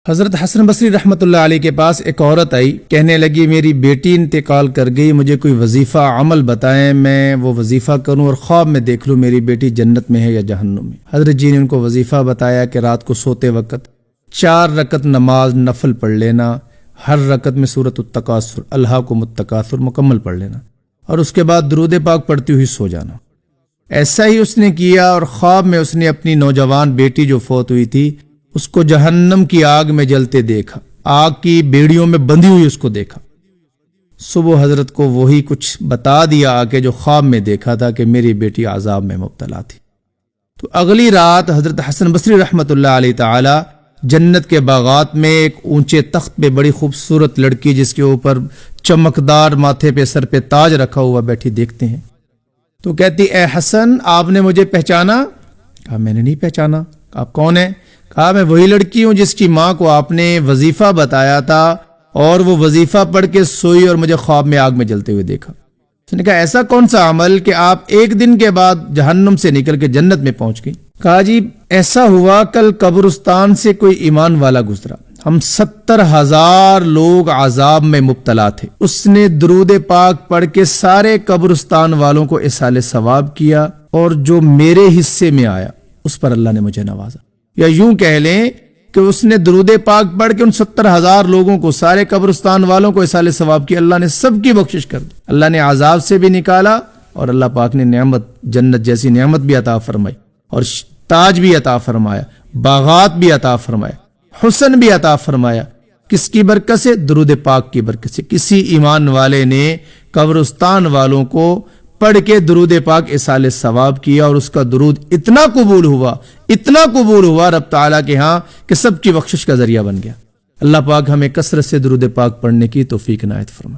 حضرت حسن بصری رحمۃ اللہ علیہ کے پاس ایک عورت آئی، کہنے لگی میری بیٹی انتقال کر گئی، مجھے کوئی وظیفہ عمل بتائیں، میں وہ وظیفہ کروں اور خواب میں دیکھ لوں میری بیٹی جنت میں ہے یا جہنم میں۔ حضرت جی نے ان کو وظیفہ بتایا کہ رات کو سوتے وقت 4 رکعت نماز نفل پڑھ لینا، ہر رکعت میں سورۃ التکاثر الہاکم التکاثر مکمل پڑھ لینا، اور اس کے بعد درود پاک پڑھتی ہوئی سو جانا۔ ایسا ہی اس نے کیا، اور خواب میں اس نے اپنی نوجوان بیٹی جو فوت ہوئی تھی اس کو جہنم کی آگ میں جلتے دیکھا، آگ کی بیڑیوں میں بندھی ہوئی اس کو دیکھا۔ صبح حضرت کو وہی کچھ بتا دیا آگے جو خواب میں دیکھا تھا کہ میری بیٹی عذاب میں مبتلا تھی۔ تو اگلی رات حضرت حسن بصری رحمۃ اللہ علیہ تعالی جنت کے باغات میں ایک اونچے تخت پہ بڑی خوبصورت لڑکی جس کے اوپر چمکدار ماتھے پہ سر پہ تاج رکھا ہوا بیٹھی دیکھتے ہیں۔ تو کہتی اے حسن آپ نے مجھے پہچانا؟ کہا میں نے نہیں پہچانا۔ آپ کون ہیں؟ کہا میں وہی لڑکی ہوں جس کی ماں کو آپ نے وظیفہ بتایا تھا اور وہ وظیفہ پڑھ کے سوئی اور مجھے خواب میں آگ میں جلتے ہوئے دیکھا۔ اس نے کہا ایسا کون سا عمل کہ آپ ایک دن کے بعد جہنم سے نکل کے جنت میں پہنچ گئی؟ کہا جی ایسا ہوا کل قبرستان سے کوئی ایمان والا گزرا، ہم 70,000 لوگ عذاب میں مبتلا تھے، اس نے درود پاک پڑھ کے سارے قبرستان والوں کو ایصال ثواب کیا، اور جو میرے حصے میں آیا اس پر اللہ نے مجھے نوازا۔ یا یوں کہہ لیں کہ اس نے درود پاک پڑھ کے ان 70,000 لوگوں کو، سارے قبرستان والوں کو ایصال ثواب کیا، اللہ نے سب کی بخشش کر دی، اللہ نے عذاب سے بھی نکالا، اور اللہ پاک نے نعمت جنت جیسی نعمت بھی عطا فرمائی، اور تاج بھی عطا فرمایا، باغات بھی عطا فرمایا، حسن بھی عطا فرمایا۔ کس کی برکت سے؟ درود پاک کی برکت سے۔ کسی ایمان والے نے قبرستان والوں کو پڑھ کے درود پاک ایصال ثواب کیا، اور اس کا درود اتنا قبول ہوا رب تعالیٰ کے ہاں کہ سب کی بخشش کا ذریعہ بن گیا۔ اللہ پاک ہمیں کثرت سے درود پاک پڑھنے کی توفیق عنایت فرمائے۔